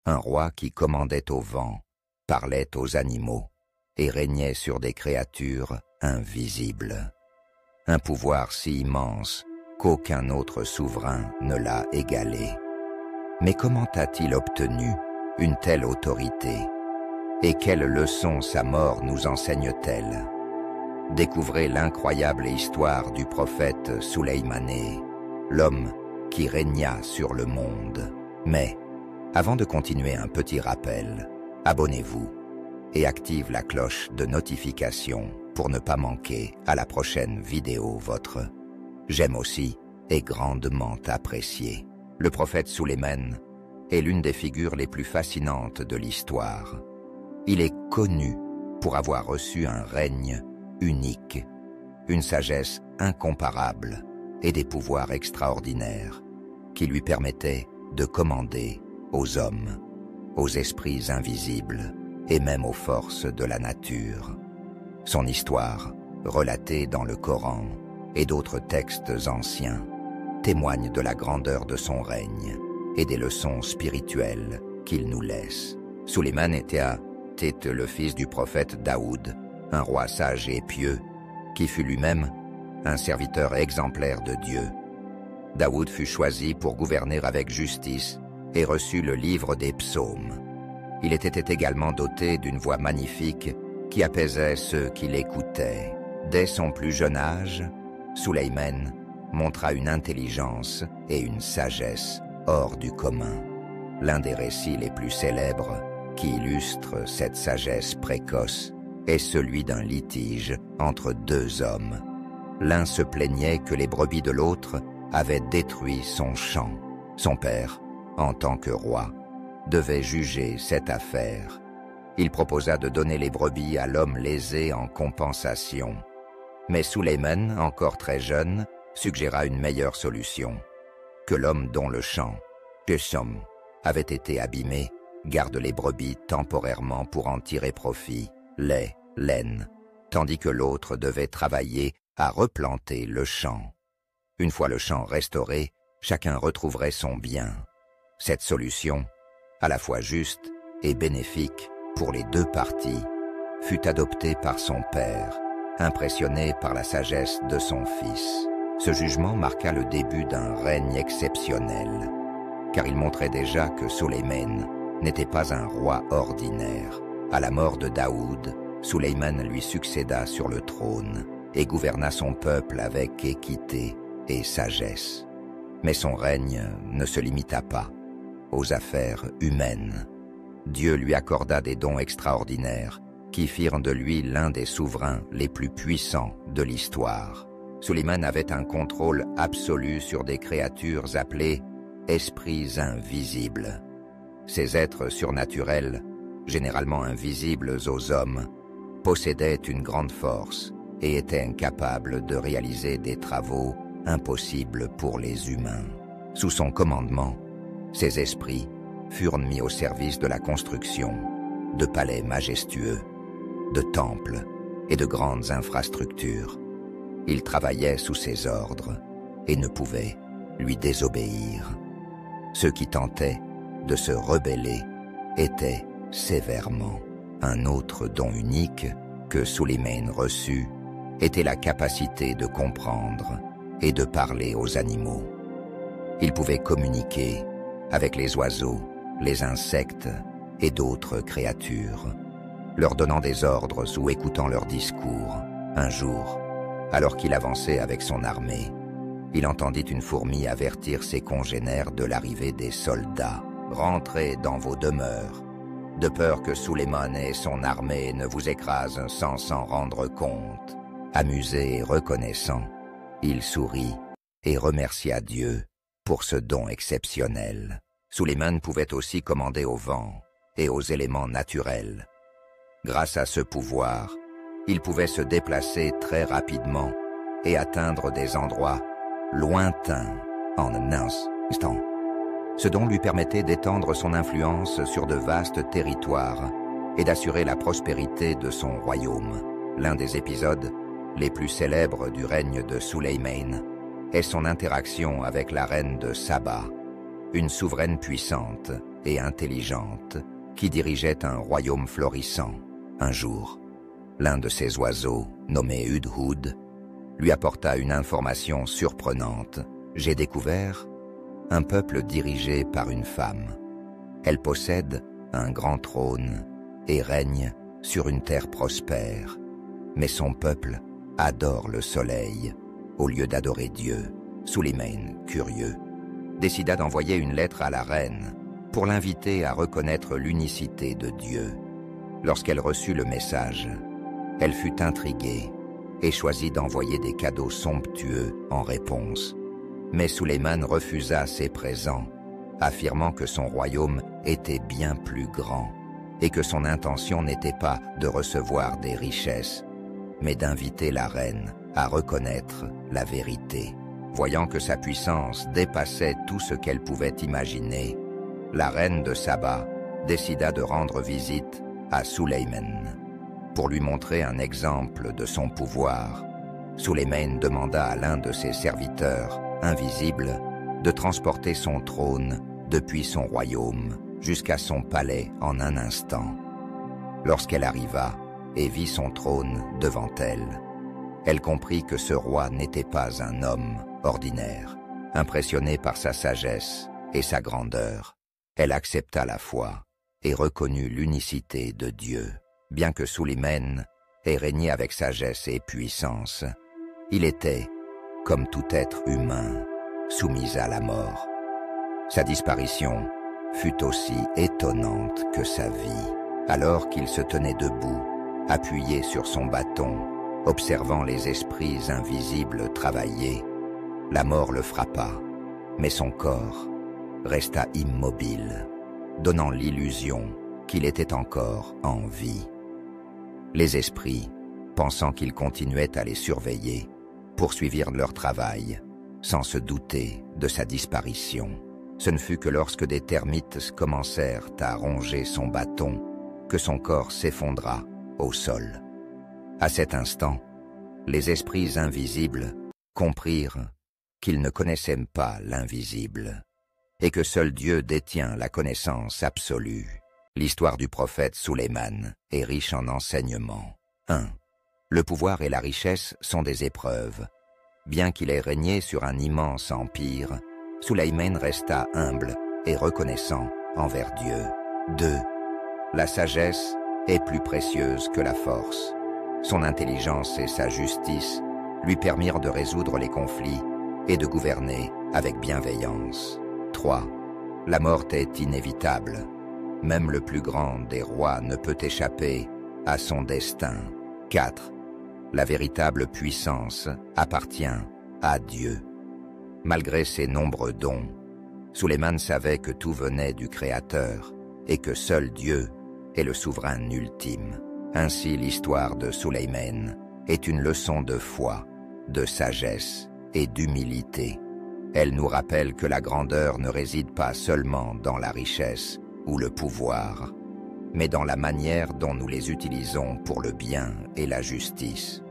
un roi qui commandait au vent, parlait aux animaux et régnait sur des créatures invisibles. Un pouvoir si immense qu'aucun autre souverain ne l'a égalé. Mais comment a-t-il obtenu une telle autorité? Et quelle leçon sa mort nous enseigne-t-elle? Découvrez l'incroyable histoire du prophète Souleymané, l'homme qui régna sur le monde. Mais, avant de continuer, un petit rappel, abonnez-vous et active la cloche de notification pour ne pas manquer à la prochaine vidéo. Votre j'aime aussi est grandement apprécié. Le prophète Souleyman est l'une des figures les plus fascinantes de l'histoire. Il est connu pour avoir reçu un règne unique, une sagesse incomparable et des pouvoirs extraordinaires qui lui permettaient de commander aux hommes, aux esprits invisibles et même aux forces de la nature. Son histoire, relatée dans le Coran et d'autres textes anciens, témoigne de la grandeur de son règne et des leçons spirituelles qu'il nous laisse. Souleyman était le fils du prophète Daoud, un roi sage et pieux, qui fut lui-même un serviteur exemplaire de Dieu. Daoud fut choisi pour gouverner avec justice et reçut le livre des psaumes. Il était également doté d'une voix magnifique qui apaisait ceux qui l'écoutaient. Dès son plus jeune âge, Souleyman montra une intelligence et une sagesse hors du commun. L'un des récits les plus célèbres qui illustre cette sagesse précoce est celui d'un litige entre deux hommes. L'un se plaignait que les brebis de l'autre avaient détruit son champ. Son père, en tant que roi, devait juger cette affaire. Il proposa de donner les brebis à l'homme lésé en compensation. Mais Souleyman, encore très jeune, suggéra une meilleure solution. Que l'homme dont le champ, Pesham, avait été abîmé, garde les brebis temporairement pour en tirer profit, lait, laine, tandis que l'autre devait travailler à replanter le champ. Une fois le champ restauré, chacun retrouverait son bien. Cette solution, à la fois juste et bénéfique pour les deux parties, fut adoptée par son père, impressionné par la sagesse de son fils. Ce jugement marqua le début d'un règne exceptionnel, car il montrait déjà que Souleyman n'était pas un roi ordinaire. À la mort de Daoud, Souleyman lui succéda sur le trône et gouverna son peuple avec équité et sagesse. Mais son règne ne se limita pas aux affaires humaines. Dieu lui accorda des dons extraordinaires qui firent de lui l'un des souverains les plus puissants de l'histoire. Souleyman avait un contrôle absolu sur des créatures appelées esprits invisibles. Ces êtres surnaturels, généralement invisibles aux hommes, possédaient une grande force et étaient incapables de réaliser des travaux impossibles pour les humains. Sous son commandement, ces esprits furent mis au service de la construction de palais majestueux, de temples et de grandes infrastructures. Ils travaillaient sous ses ordres et ne pouvaient lui désobéir. Ceux qui tentaient de se rebeller étaient sévèrement. Un autre don unique que Souleyman reçut était la capacité de comprendre et de parler aux animaux. Il pouvait communiquer avec les oiseaux, les insectes et d'autres créatures, leur donnant des ordres ou écoutant leurs discours. Un jour, alors qu'il avançait avec son armée, il entendit une fourmi avertir ses congénères de l'arrivée des soldats. « Rentrez dans vos demeures, de peur que Souleyman et son armée ne vous écrasent sans s'en rendre compte. » Amusé et reconnaissant, il sourit et remercia Dieu pour ce don exceptionnel. Souleyman pouvait aussi commander au vent et aux éléments naturels. Grâce à ce pouvoir, il pouvait se déplacer très rapidement et atteindre des endroits lointains en un instant. Ce don lui permettait d'étendre son influence sur de vastes territoires et d'assurer la prospérité de son royaume. L'un des épisodes les plus célèbres du règne de Souleyman est son interaction avec la reine de Saba, une souveraine puissante et intelligente qui dirigeait un royaume florissant. Un jour, l'un de ces oiseaux, nommé Hudhud, lui apporta une information surprenante. « J'ai découvert un peuple dirigé par une femme. Elle possède un grand trône et règne sur une terre prospère. Mais son peuple adore le soleil au lieu d'adorer Dieu. » Sulayman, curieux, décida d'envoyer une lettre à la reine pour l'inviter à reconnaître l'unicité de Dieu. Lorsqu'elle reçut le message, elle fut intriguée et choisit d'envoyer des cadeaux somptueux en réponse. Mais Sulayman refusa ces présents, affirmant que son royaume était bien plus grand et que son intention n'était pas de recevoir des richesses, mais d'inviter la reine à reconnaître la vérité. Voyant que sa puissance dépassait tout ce qu'elle pouvait imaginer, la reine de Saba décida de rendre visite à Sulayman. Pour lui montrer un exemple de son pouvoir, Sulayman demanda à l'un de ses serviteurs, invisible, de transporter son trône depuis son royaume jusqu'à son palais en un instant. Lorsqu'elle arriva et vit son trône devant elle, elle comprit que ce roi n'était pas un homme ordinaire. Impressionnée par sa sagesse et sa grandeur, elle accepta la foi et reconnut l'unicité de Dieu. Bien que Sulayman ait régné avec sagesse et puissance, il était, comme tout être humain, soumis à la mort. Sa disparition fut aussi étonnante que sa vie. Alors qu'il se tenait debout, appuyé sur son bâton, observant les esprits invisibles travailler, la mort le frappa, mais son corps resta immobile, donnant l'illusion qu'il était encore en vie. Les esprits, pensant qu'il continuait à les surveiller, poursuivirent leur travail, sans se douter de sa disparition. Ce ne fut que lorsque des termites commencèrent à ronger son bâton que son corps s'effondra au sol. À cet instant, les esprits invisibles comprirent qu'ils ne connaissaient pas l'invisible et que seul Dieu détient la connaissance absolue. L'histoire du prophète Sulayman est riche en enseignements. 1. Le pouvoir et la richesse sont des épreuves. Bien qu'il ait régné sur un immense empire, Sulayman resta humble et reconnaissant envers Dieu. 2. La sagesse est plus précieuse que la force. Son intelligence et sa justice lui permirent de résoudre les conflits et de gouverner avec bienveillance. 3. La mort est inévitable. Même le plus grand des rois ne peut échapper à son destin. 4. La véritable puissance appartient à Dieu. Malgré ses nombreux dons, Sulayman savait que tout venait du Créateur et que seul Dieu est le souverain ultime. Ainsi, l'histoire de Sulayman est une leçon de foi, de sagesse et d'humilité. Elle nous rappelle que la grandeur ne réside pas seulement dans la richesse ou le pouvoir, mais dans la manière dont nous les utilisons pour le bien et la justice.